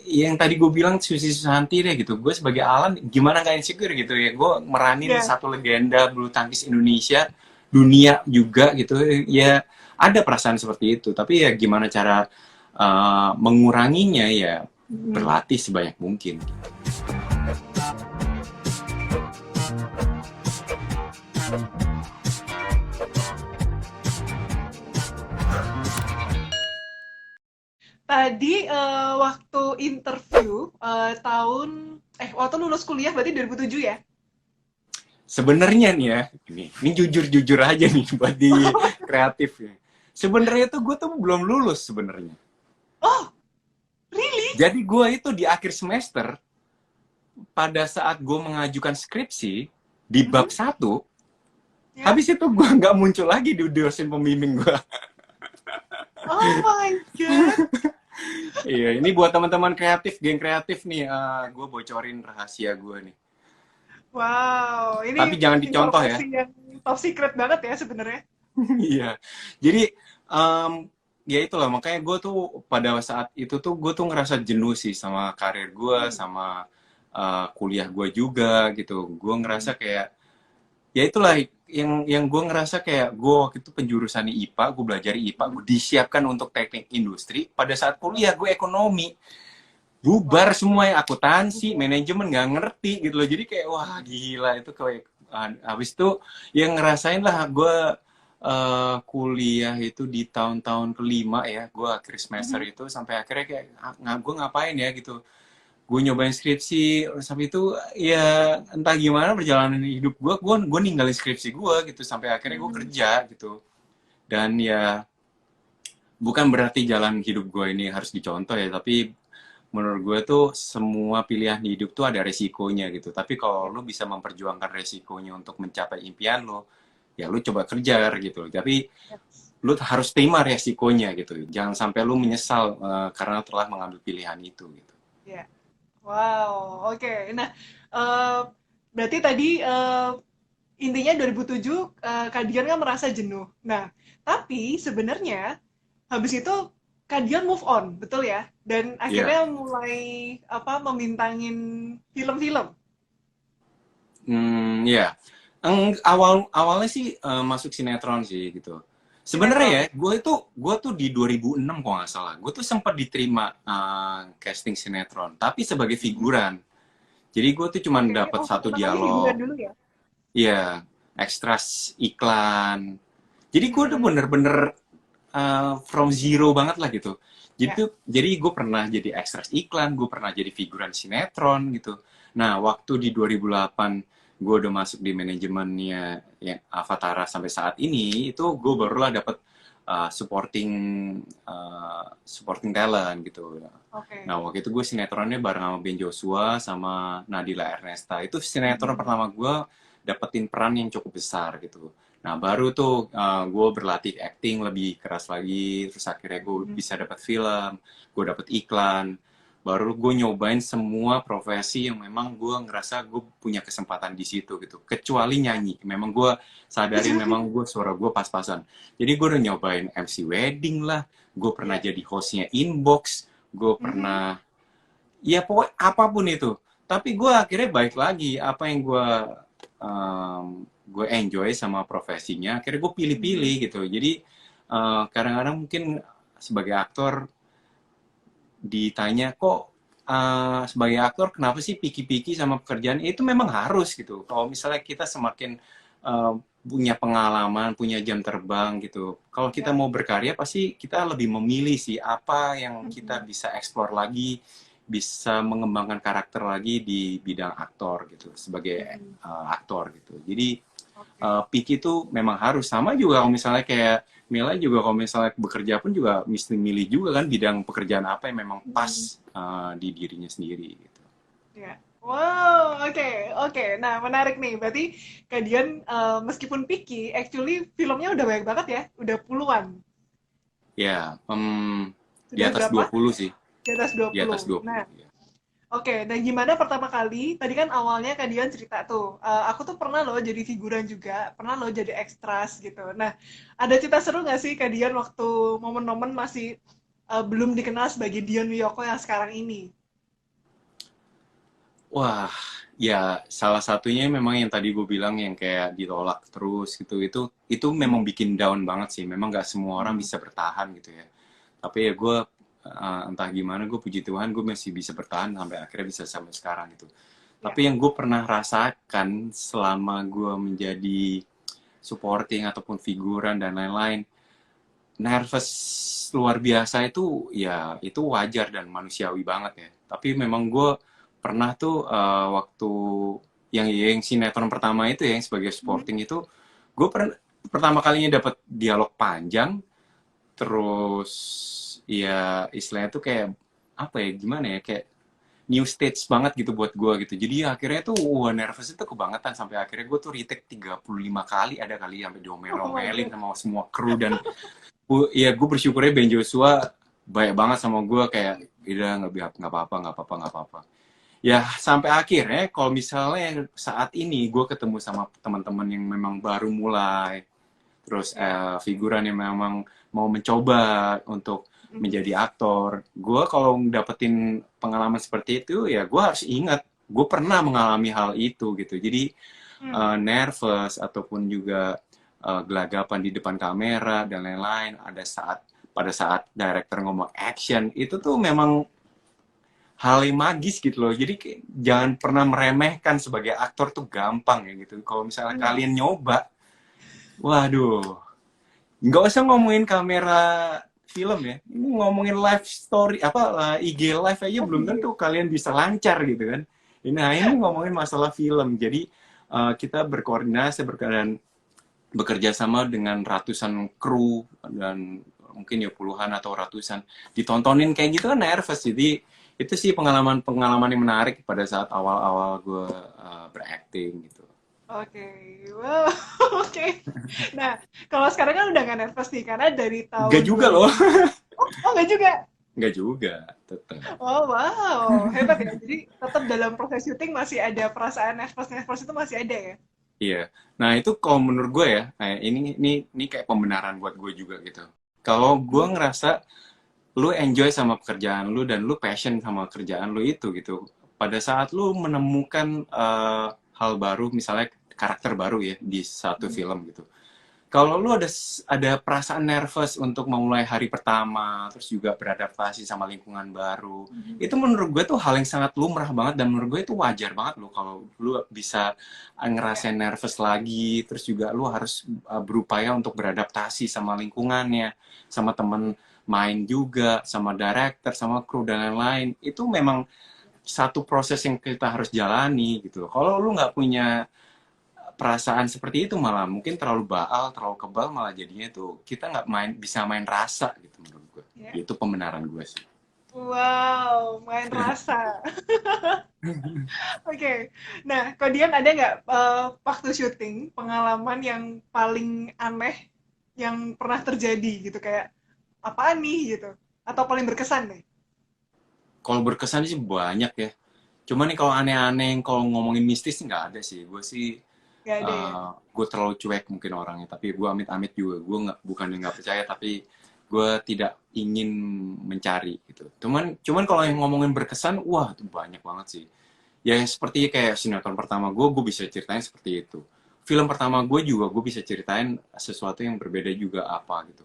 yang tadi gue bilang Susi Susanti deh gitu. Gue sebagai Alan gimana gak insecure gitu ya. Gue meranin Ya. satu legenda bulu tangkis Indonesia, dunia juga gitu. Ya ada perasaan seperti itu. Tapi ya gimana cara menguranginya ya Hmm. berlatih sebanyak mungkin. Tadi waktu interview waktu lulus kuliah berarti 2007 ya? Sebenarnya nih ya, ini jujur-jujur aja nih buat di kreatif ya. Sebenarnya tuh gue tuh belum lulus sebenarnya. Oh, really? Jadi gue itu di akhir semester pada saat gue mengajukan skripsi di bab Mhm. satu, Ya. habis itu gue nggak muncul lagi di dosen pembimbing gue. Oh my god. Iya, ini buat teman-teman kreatif, geng kreatif nih, gue bocorin rahasia gue nih. Wow, Tapi ini jangan dicontoh ya. informasi yang top secret banget ya sebenarnya. Iya. Jadi em, ya itulah makanya gue tuh pada saat itu tuh gue tuh ngerasa jenuh sih sama karir gue, Hmm. sama kuliah gue juga gitu. Gue Hmm. ngerasa kayak ya itulah yang gue ngerasa kayak gue waktu itu penjurusan IPA, gue belajar IPA, Hmm. gue disiapkan untuk teknik industri. Pada saat kuliah gue ekonomi, bubar Wow. semua yang akuntansi, manajemen nggak ngerti gitu loh. Jadi kayak wah gila itu kayak habis itu yang ngerasain lah gue kuliah itu di tahun-tahun kelima ya, gue akhir semester Mhm. itu sampai akhirnya kayak gue ngapain ya gitu. Gue nyobain skripsi, sampai itu ya entah gimana perjalanan hidup gue ninggalin skripsi gue gitu sampai akhirnya gue Mhm. kerja gitu. Dan ya bukan berarti jalan hidup gue ini harus dicontoh ya, tapi menurut gue tuh semua pilihan hidup tuh ada resikonya gitu. Tapi kalau Ya. lu bisa memperjuangkan resikonya untuk mencapai impian lo, ya lu coba kejar gitu. Tapi Yes. lu harus terima resikonya gitu. Jangan sampai lu menyesal karena telah mengambil pilihan itu gitu. Ya. Wow, oke. Nah, eh, berarti tadi intinya 2007 Kak Dian kan merasa jenuh. Nah, tapi sebenarnya habis itu Kak Dian move on, betul ya? Dan Iya. akhirnya mulai apa membintangin film-film. Ya. Awalnya sih masuk sinetron sih gitu. Sebenarnya ya, Sinetron. gue tuh di 2006 kalau nggak salah, gue tuh sempat diterima casting sinetron, tapi sebagai Mhm. figuran. Jadi gue tuh cuma Oke. dapat Oh, satu pertamanya hiburan dialog, dulu ya? ya ekstras iklan. Jadi gue udah Mhm. bener-bener from zero banget lah gitu. Ya. Jadi gue pernah jadi ekstras iklan, gue pernah jadi figuran sinetron gitu. Nah, waktu di 2008 gue udah masuk di manajemennya ya, Avatara sampai saat ini, itu gue Mhm. barulah dapet supporting supporting talent gitu. Nah, Oke. waktu itu gue sinetronnya bareng sama Ben Joshua sama Nadila Ernesta. Itu sinetron Mhm. pertama gue dapetin peran yang cukup besar gitu. Nah, baru tuh gue berlatih acting lebih keras lagi, terus akhirnya gue Mhm. bisa dapat film, gue dapet iklan, baru gue nyobain semua profesi yang memang gue ngerasa gue punya kesempatan di situ gitu. Kecuali Ya. nyanyi, memang gue sadarin memang gue suara gue pas-pasan. Jadi gue udah nyobain MC wedding lah, gue pernah Ya. jadi hostnya Inbox, gue Mhm. pernah, ya pokoknya apapun itu. Tapi gue akhirnya baik lagi, apa yang gue enjoy sama profesinya akhirnya gue pilih-pilih Mhm. gitu. Jadi kadang-kadang mungkin sebagai aktor ditanya kok sebagai aktor kenapa sih piki-piki sama pekerjaan itu memang harus gitu. Kalau misalnya kita semakin uh, punya pengalaman, punya jam terbang gitu. Kalau kita Ya. mau berkarya pasti kita lebih memilih sih apa yang kita Mhm. bisa explore lagi, bisa mengembangkan karakter lagi di bidang aktor gitu sebagai Mhm. aktor gitu. Jadi Oke. picky itu memang harus sama juga kalau misalnya kayak Mila juga kalau misalnya bekerja pun juga mesti milih juga kan bidang pekerjaan apa yang memang Mhm. pas di dirinya sendiri gitu. Ya. Wow, oke, oke. Nah, menarik nih. Berarti Kak Dian, meskipun picky, actually filmnya udah banyak banget ya, udah puluhan. Ya, di Sudah atas berapa? 20 sih, Di atas dua di atas puluh. dua Nah, puluh ya. oke. Nah, gimana pertama kali? Tadi kan awalnya Kak Dian cerita tuh, aku tuh pernah loh jadi figuran juga, pernah loh jadi ekstras gitu. Nah, ada cerita seru nggak sih Kak Dian waktu momen-momen masih belum dikenal sebagai Dian Wiyoko yang sekarang ini? Wah, ya salah satunya memang yang tadi gue bilang yang kayak ditolak terus gitu. Itu memang Mhm, bikin down banget sih. Memang nggak semua orang mhm, bisa bertahan gitu ya. Tapi ya gue entah gimana gue puji Tuhan gue masih bisa bertahan sampai akhirnya bisa sampai sekarang gitu. ya. Tapi yang gue pernah rasakan selama gue menjadi supporting ataupun figuran dan lain-lain, nervous luar biasa itu ya itu wajar dan manusiawi banget ya. Tapi memang gue pernah tuh waktu yang sinetron pertama itu ya, yang sebagai Mhm. supporting itu, gue pernah pertama kalinya dapat dialog panjang, terus ya istilahnya tuh kayak apa ya gimana ya kayak new stage banget gitu buat gue gitu. Jadi akhirnya tuh wah nervous itu kebangetan sampai akhirnya gue tuh retake 35 kali ada kali sampai Oh my diomel-omelin God. sama semua kru dan iya gue bersyukurnya Ben Joshua baik banget sama gue kayak udah nggak apa-apa nggak apa-apa nggak apa-apa ya sampai akhirnya kalau misalnya saat ini gue ketemu sama teman-teman yang memang baru mulai terus Ya. figuran yang memang mau mencoba untuk Mhm. menjadi aktor gue kalau dapetin pengalaman seperti itu ya gue harus ingat gue pernah mengalami hal itu gitu jadi Hmm. nervous ataupun juga gelagapan di depan kamera dan lain-lain. Pada saat director ngomong action itu tuh memang hal yang magis gitu loh. Jadi jangan pernah meremehkan sebagai aktor tuh gampang ya gitu. Kalau misalnya Mhm. kalian nyoba, waduh, nggak usah ngomongin kamera film ya. Ini ngomongin live story apa IG live aja Oh, belum iya. tentu kalian bisa lancar gitu kan. Ini ngomongin masalah film. Jadi kita berkoordinasi dan bekerja sama dengan ratusan kru dan mungkin ya puluhan atau ratusan ditontonin kayak gitu kan nervous jadi itu sih pengalaman-pengalaman yang menarik pada saat awal-awal gue berakting gitu. Oke, wow, oke. Nah, kalau sekarang kan udah nggak nervous nih, karena dari Enggak tahun juga loh. 2000. Oh nggak juga? Enggak juga tetap. Oh, wow, hebat ya. Jadi tetap dalam proses syuting masih ada perasaan nervous-nervous itu masih ada ya? Iya. Nah itu kalau menurut gue ya kayak ini kayak pembenaran buat gue juga gitu. Kalau gue Mhm. ngerasa lu enjoy sama pekerjaan lu dan lu passion sama kerjaan lu itu gitu. Pada saat lu menemukan hal baru, misalnya karakter baru ya di satu Mhm. film gitu. Kalau lu ada perasaan nervous untuk memulai hari pertama, terus juga beradaptasi sama lingkungan baru, Mhm. itu menurut gue tuh hal yang sangat lumrah banget dan menurut gue itu wajar banget lo kalau lu bisa Ya. ngerasain nervous lagi, terus juga lu harus berupaya untuk beradaptasi sama lingkungannya, sama temen main juga, sama director, sama kru dan lain-lain. Itu memang satu proses yang kita harus jalani gitu. Kalau lu nggak punya perasaan seperti itu malah mungkin terlalu baal, terlalu kebal malah jadinya tuh kita nggak bisa main rasa gitu menurut gue. Ya. Itu pembenaran gue sih. Wow, main rasa. Oke. Nah, kau Dian ada nggak waktu syuting pengalaman yang paling aneh yang pernah terjadi gitu kayak apaan nih gitu? Atau paling berkesan deh? Kalau berkesan sih banyak ya. Cuma nih kalau aneh-aneh, kalau ngomongin mistis sih nggak ada sih. Gue sih Gak ada ya? gue terlalu cuek mungkin orangnya. Tapi gue amit-amit juga. Gue nggak bukan nggak percaya, tapi gue tidak ingin mencari gitu. Cuman kalau yang ngomongin berkesan, wah itu banyak banget sih. Ya seperti kayak sinetron pertama gue bisa ceritain seperti itu. Film pertama gue juga gue bisa ceritain sesuatu yang berbeda juga apa gitu.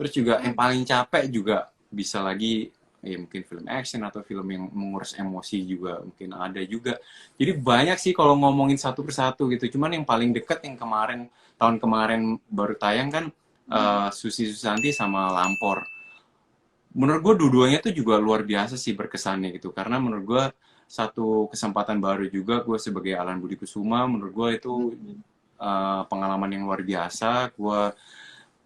Terus juga yang Hmm. paling capek juga bisa lagi ya mungkin film action atau film yang menguras emosi juga mungkin ada juga. Jadi banyak sih kalau ngomongin satu persatu gitu. Cuman yang paling deket yang kemarin tahun kemarin baru tayang kan Mhm. Susi Susanti sama Lampor. Menurut gue dua-duanya tuh juga luar biasa sih berkesannya gitu karena menurut gue satu kesempatan baru juga gue sebagai Alan Budi Kusuma menurut gue itu Mhm. pengalaman yang luar biasa gue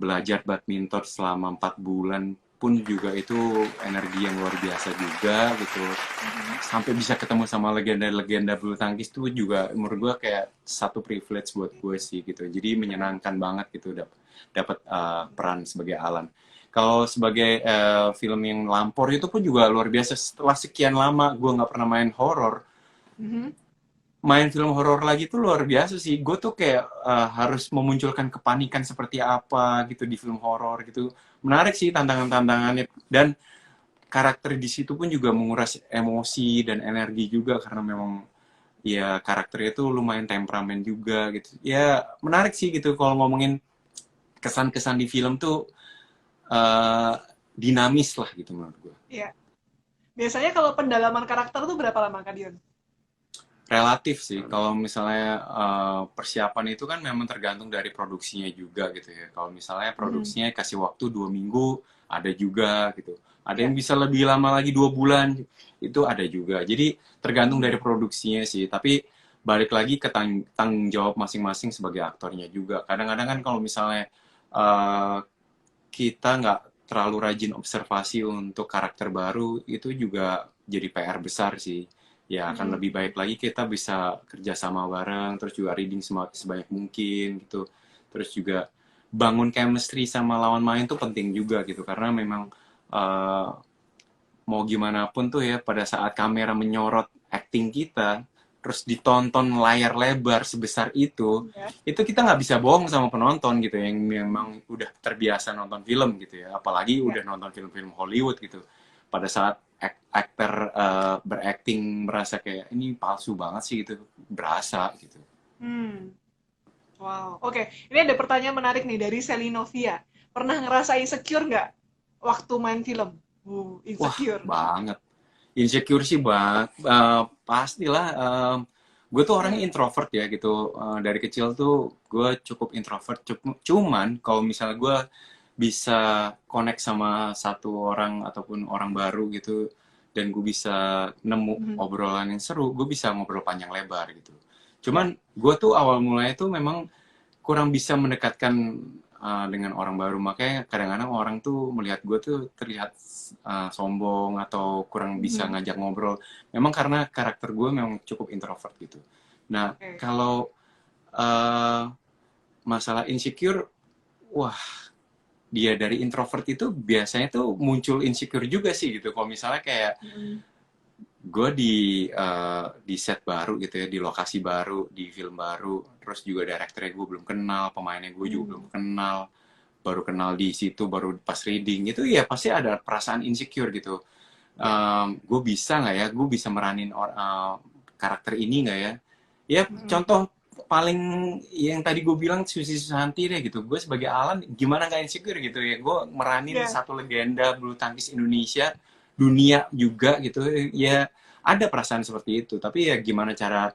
belajar badminton selama 4 bulan pun juga itu energi yang luar biasa juga gitu Mhm. sampai bisa ketemu sama legenda-legenda bulu tangkis tuh juga menurut gue kayak satu privilege buat gue sih gitu jadi Keren. menyenangkan banget gitu dapat peran sebagai Alan kalau sebagai film yang Lampor itu pun juga luar biasa setelah sekian lama gue nggak pernah main horor Mhm. main film horor lagi tuh luar biasa sih. Gue tuh kayak harus memunculkan kepanikan seperti apa gitu di film horor gitu. Menarik sih tantangan-tantangannya dan karakter di situ pun juga menguras emosi dan energi juga karena memang ya karakternya tuh lumayan temperamen juga gitu. Ya menarik sih gitu kalau ngomongin kesan-kesan di film tuh eh, dinamis lah gitu menurut gue. Iya. Biasanya kalau pendalaman karakter tuh berapa lama, Kak Dion? Relatif sih, kalau misalnya persiapan itu kan memang tergantung dari produksinya juga gitu ya. Kalau misalnya Mhm. produksinya kasih waktu 2 minggu, ada juga gitu. Ada Iya. yang bisa lebih lama lagi 2 bulan, itu ada juga. Jadi tergantung dari Mhm. produksinya sih. Tapi balik lagi ke tanggung jawab masing-masing sebagai aktornya juga. Kadang-kadang kan kalau misalnya eh, kita nggak terlalu rajin observasi untuk karakter baru, itu juga jadi PR besar sih. Ya akan Mhm. lebih baik lagi kita bisa kerja sama bareng, terus juga reading sebanyak mungkin gitu. Terus juga bangun chemistry sama lawan main tuh penting juga gitu, karena memang eh, mau gimana pun tuh ya pada saat kamera menyorot acting kita, terus ditonton layar lebar sebesar Iya. itu kita nggak bisa bohong sama penonton gitu yang memang udah terbiasa nonton film gitu ya, apalagi Iya. udah nonton film-film Hollywood gitu. Pada saat aktor berakting merasa kayak ini palsu banget sih gitu, berasa gitu. Hmm. Wow. Oke, ini ada pertanyaan menarik nih dari Selinovia. Pernah ngerasa insecure nggak waktu main film? Wah, Insecure. banget. Insecure sih pastilah. Gue tuh orangnya Hmm. introvert ya gitu. Dari kecil tuh gue cukup introvert. Cuman kalau misalnya gue bisa connect sama satu orang ataupun orang baru gitu, dan gue bisa nemu Mhm. obrolan yang seru, gue bisa ngobrol panjang lebar gitu. Ya. Cuman gue tuh awal mulanya tuh memang kurang bisa mendekatkan dengan orang baru, makanya kadang-kadang orang tuh melihat gue tuh terlihat sombong atau kurang bisa Mhm. ngajak ngobrol, memang karena karakter gue memang cukup introvert gitu. Nah, Oke. kalau uh, masalah insecure, wah, dia dari introvert itu biasanya tuh muncul insecure juga sih gitu, kalau misalnya kayak Mhm. gue di set baru gitu ya, di lokasi baru, di film baru, terus juga direkturnya gue belum kenal, pemainnya gue juga belum Mhm. kenal, baru kenal di situ, baru pas reading itu ya pasti ada perasaan insecure gitu. Ya. Gue bisa nggak ya, gue bisa meranin karakter ini nggak ya? Ya Mhm. contoh paling yang tadi gue bilang Susi Susanti deh gitu, gue sebagai Alan gimana nggak insecure gitu ya, gue meranin Ya. satu legenda bulu tangkis Indonesia, dunia juga gitu ya, ada perasaan seperti itu, tapi ya gimana cara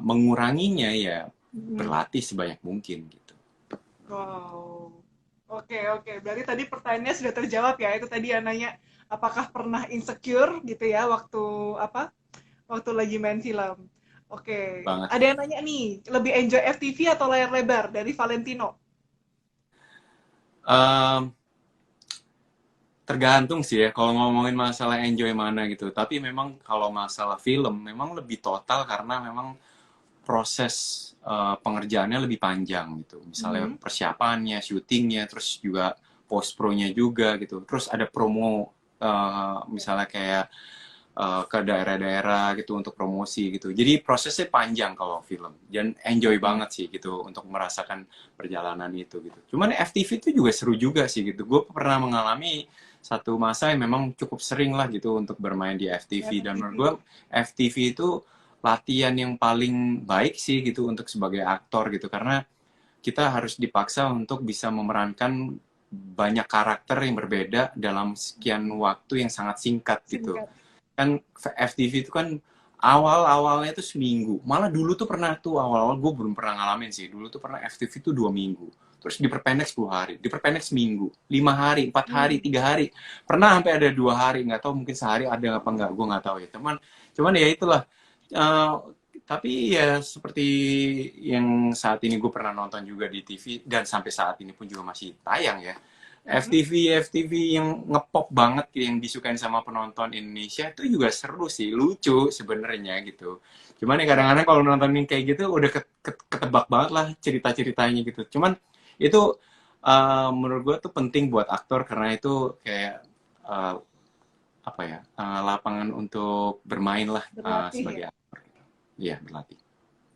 menguranginya ya Mhm. berlatih sebanyak mungkin gitu. Wow. Oke, oke. Berarti tadi pertanyaannya sudah terjawab ya. Itu tadi yang nanya apakah pernah insecure gitu ya waktu apa? Waktu lagi main film. Oke. Banget. Ada yang nanya nih, lebih enjoy FTV atau layar lebar dari Valentino? Em, Tergantung sih ya kalau ngomongin masalah enjoy mana gitu. Tapi memang kalau masalah film memang lebih total karena memang proses pengerjaannya lebih panjang gitu. Misalnya Mhm. persiapannya, syutingnya, terus juga post pro-nya juga gitu. Terus ada promo misalnya kayak ke daerah-daerah gitu untuk promosi gitu. Jadi prosesnya panjang kalau film. Dan enjoy Mhm. banget sih gitu untuk merasakan perjalanan itu gitu. Cuman FTV itu juga seru juga sih gitu. Gue pernah mengalami satu masa yang memang cukup sering lah gitu untuk bermain di FTV. Dan menurut gue FTV. FTV itu latihan yang paling baik sih gitu untuk sebagai aktor gitu. Karena kita harus dipaksa untuk bisa memerankan banyak karakter yang berbeda dalam sekian waktu yang sangat singkat gitu. Singkat. Kan FTV itu kan awal-awalnya itu seminggu. Malah dulu tuh pernah tuh awal-awal gue belum pernah ngalamin sih. Dulu tuh pernah FTV itu 2 minggu. Terus diperpendek 10 hari, diperpendek seminggu, 5 hari, 4 hari, Hmm. 3 hari. Pernah sampai ada 2 hari, nggak tahu mungkin sehari ada apa nggak, gue nggak tahu ya. Cuman ya itulah. Eh, tapi ya seperti yang saat ini gue pernah nonton juga di TV dan sampai saat ini pun juga masih tayang ya. Mhm. FTV yang ngepop banget yang disukain sama penonton Indonesia itu juga seru sih, lucu sebenarnya gitu. Cuman ya Ya. kadang-kadang kalau nontonin kayak gitu udah ketebak banget lah cerita-ceritanya gitu. Cuman itu menurut gue tuh penting buat aktor karena itu kayak uh, apa ya, lapangan untuk bermain lah Berlatih ya. sebagai aktor. Iya, berlatih.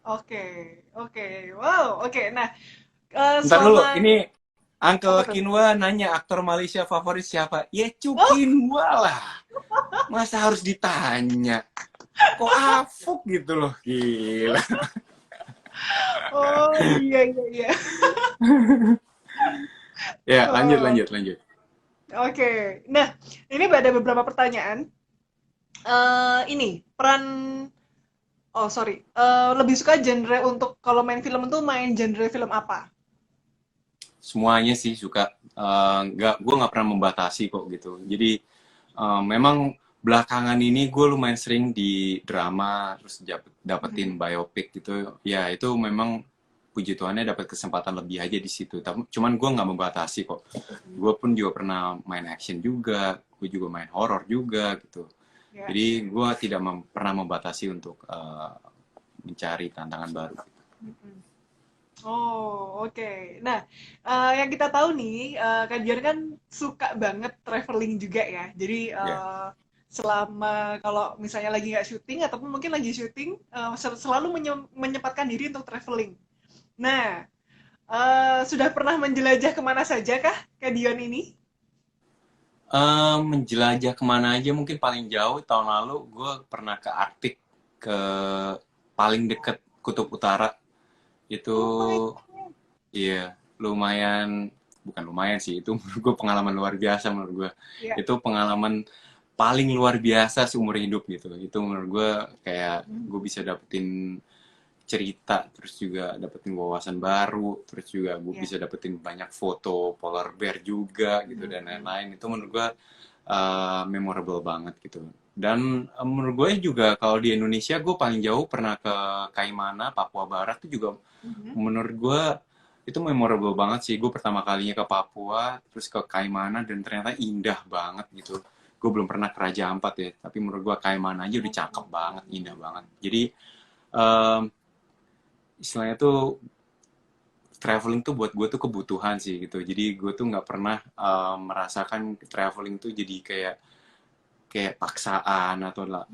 Oke, oke. Wow, oke. Nah, Ntar dulu, selama ini Uncle apa tuh? Kinwa nanya aktor Malaysia favorit siapa? Ya Oh, Cukinwa lah. Masa harus ditanya? kok afuk gitu loh, gila. Oh iya iya iya. Ya, lanjut, Oh, lanjut, lanjut. oke. Nah, ini ada beberapa pertanyaan. Ini peran. Oh sorry. Lebih suka genre untuk kalau main film tuh main genre film apa? Semuanya sih suka. Gue nggak pernah membatasi kok gitu. Jadi memang belakangan ini gue lumayan sering di drama, terus dapetin Mhm. biopik gitu. Ya itu memang puji Tuhannya dapat kesempatan lebih aja di situ. Cuman gue nggak membatasi kok. Gue pun juga pernah main action juga, gue juga main horor juga gitu. Ya. Jadi gue tidak pernah membatasi untuk mencari tantangan baru. Mhm. Oh, oke. Nah, yang kita tahu nih, Kak Dian kan suka banget traveling juga ya. Jadi, Ya. selama kalau misalnya lagi nggak syuting ataupun mungkin lagi syuting, selalu menyempatkan diri untuk traveling. Nah, sudah pernah menjelajah kemana saja kah Kak Dion ini? Menjelajah kemana aja mungkin paling jauh tahun lalu gue pernah ke Arktik, ke paling deket kutub utara itu. Oh my Iya, lumayan, bukan lumayan sih, itu menurut gue pengalaman luar biasa menurut gue. ya. Itu pengalaman paling luar biasa seumur hidup gitu. Itu menurut gue kayak gue bisa dapetin cerita, terus juga dapetin wawasan baru, terus juga gue Ya. bisa dapetin banyak foto polar bear juga gitu dan Mhm. lain-lain. Itu menurut gue memorable banget gitu. Dan menurut gue juga kalau di Indonesia gue paling jauh pernah ke Kaimana, Papua Barat itu juga Mhm. menurut gue itu memorable banget sih. Gue pertama kalinya ke Papua, terus ke Kaimana dan ternyata indah banget gitu. Gue belum pernah ke Raja Ampat ya, tapi menurut gue Kaimana aja udah cakep banget, indah banget. Jadi em, istilahnya tuh traveling tuh buat gue tuh kebutuhan sih gitu. Jadi gue tuh nggak pernah merasakan traveling tuh jadi kayak kayak paksaan atau lah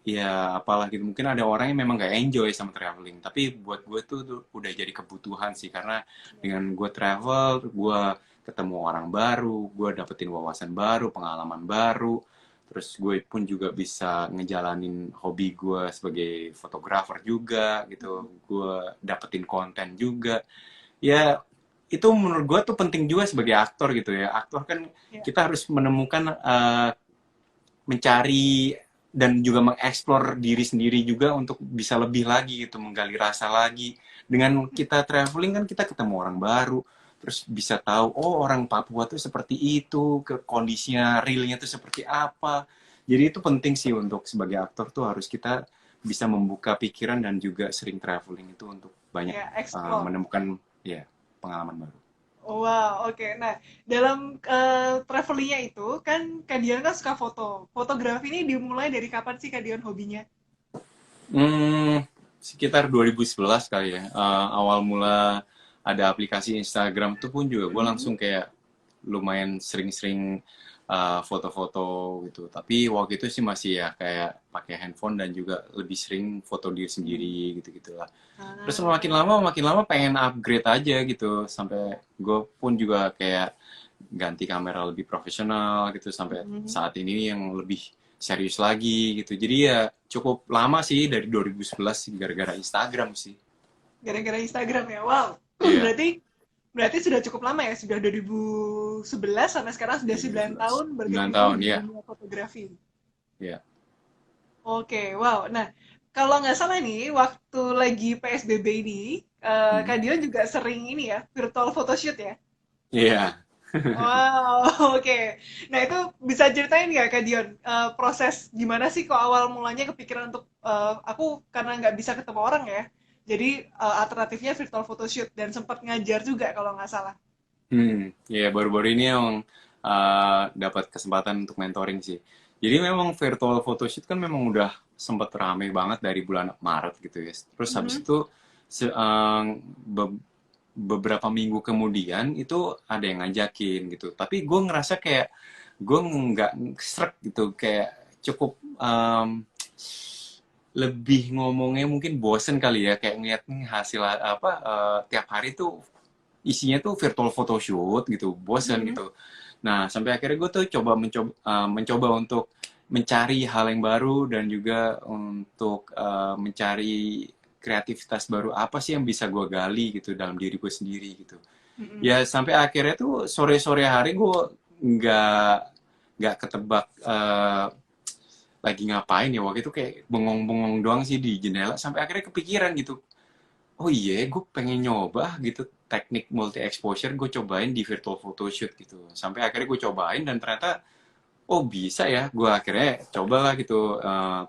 ya apalah gitu. Mungkin ada orang yang memang gak enjoy sama traveling, tapi buat gue tuh udah jadi kebutuhan sih karena dengan gue travel gue ketemu orang baru, gue dapetin wawasan baru, pengalaman baru, terus gue pun juga bisa ngejalanin hobi gue sebagai fotografer juga gitu, gue dapetin konten juga. Ya itu menurut gue tuh penting juga sebagai aktor gitu ya. Aktor kan Ya. kita harus menemukan mencari dan juga mengeksplor diri sendiri juga untuk bisa lebih lagi gitu, menggali rasa lagi. Dengan kita traveling kan kita ketemu orang baru, terus bisa tahu oh orang Papua tuh seperti itu, ke kondisinya realnya tuh seperti apa. Jadi itu penting sih untuk sebagai aktor tuh harus kita bisa membuka pikiran dan juga sering traveling itu untuk banyak Ya, explore. menemukan ya pengalaman baru. Wow, oke. Nah, dalam travelingnya itu kan Kak Dian kan suka foto. Fotografi ini dimulai dari kapan sih Kak Dian hobinya? Sekitar 2011 kali ya. Awal mula ada aplikasi Instagram tuh pun juga gue Mhm. langsung kayak lumayan sering-sering foto-foto gitu. Tapi waktu itu sih masih ya kayak pakai handphone dan juga lebih sering foto diri Mhm. sendiri gitu-gitulah. Terus Ah, makin lama pengen upgrade aja gitu. Sampai gue pun juga kayak ganti kamera lebih profesional gitu sampai mhm. saat ini yang lebih serius lagi gitu. Jadi ya cukup lama sih dari 2011 sih gara-gara Instagram sih. Gara-gara Instagram ya. Wow. Iya, Berarti berarti sudah cukup lama ya, sudah 2011 sampai sekarang sudah 9 2011. tahun 9 bergekukuh tahun di ya. dunia fotografi. Iya. Oke, wow. Nah, kalau nggak salah nih, waktu lagi PSBB ini, Hmm. Kak Dion juga sering ini ya, virtual photoshoot ya? Iya. Wow, oke. Nah, itu bisa ceritain nggak Kak Dion, proses gimana sih kok awal mulanya kepikiran untuk, aku karena nggak bisa ketemu orang ya, jadi alternatifnya virtual photoshoot dan sempat ngajar juga kalau nggak salah. Ya baru-baru ini yang dapat kesempatan untuk mentoring sih. Jadi memang virtual photoshoot kan memang udah sempat rame banget dari bulan Maret gitu ya. Terus habis Mhm. itu se- eh, be- beberapa minggu kemudian itu ada yang ngajakin gitu. Tapi gue ngerasa kayak gue nggak srek gitu, kayak cukup lebih ngomongnya mungkin bosen kali ya, kayak ngeliat nih hasil apa tiap hari tuh isinya tuh virtual photoshoot gitu, bosen Mhm. gitu. Nah, sampai akhirnya gue tuh mencoba untuk mencari hal yang baru dan juga untuk mencari kreativitas baru apa sih yang bisa gue gali gitu dalam diri gue sendiri gitu. Mm-mm. Ya sampai akhirnya tuh sore-sore hari gue nggak nggak ketebak lagi ngapain ya waktu itu, kayak bengong-bengong doang sih di jendela sampai akhirnya kepikiran gitu. Oh iya, gue pengen nyoba gitu teknik multi exposure, gue cobain di virtual photoshoot gitu. Sampai akhirnya gue cobain dan ternyata oh bisa ya, gue akhirnya cobalah gitu.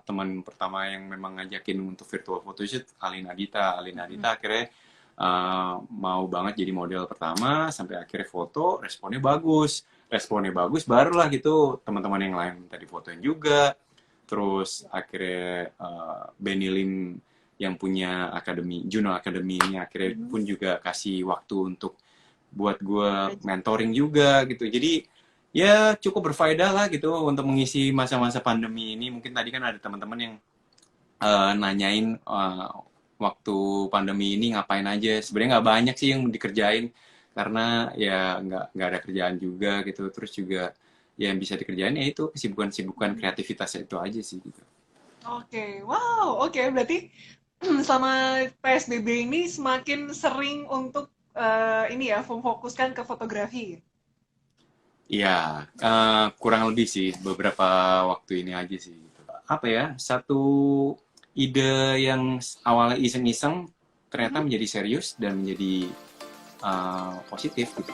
Teman pertama yang memang ngajakin untuk virtual photoshoot, Alina Dita. Alina Mm-mm. Dita akhirnya mau banget jadi model pertama, sampai akhirnya foto, responnya bagus, barulah gitu teman-teman yang lain tadi fotoin juga. Terus akhirnya Benny Lim yang punya akademi, Juno Academy ini akhirnya Mhm. pun juga kasih waktu untuk buat gue Belajar. mentoring juga gitu. Jadi ya cukup berfaedah lah gitu untuk mengisi masa-masa pandemi ini. Mungkin tadi kan ada teman-teman yang nanyain waktu pandemi ini ngapain aja. Sebenarnya nggak banyak sih yang dikerjain karena ya nggak ada kerjaan juga gitu. Terus juga ya yang bisa dikerjain ya itu kesibukan-kesibukan Mhm. kreativitasnya itu aja sih gitu. Oke, wow, oke, berarti selama PSBB ini semakin sering untuk ini ya, memfokuskan ke fotografi. Iya, kurang lebih sih beberapa waktu ini aja sih gitu. Apa ya, satu ide yang awalnya iseng-iseng ternyata Mhm. menjadi serius dan menjadi positif gitu.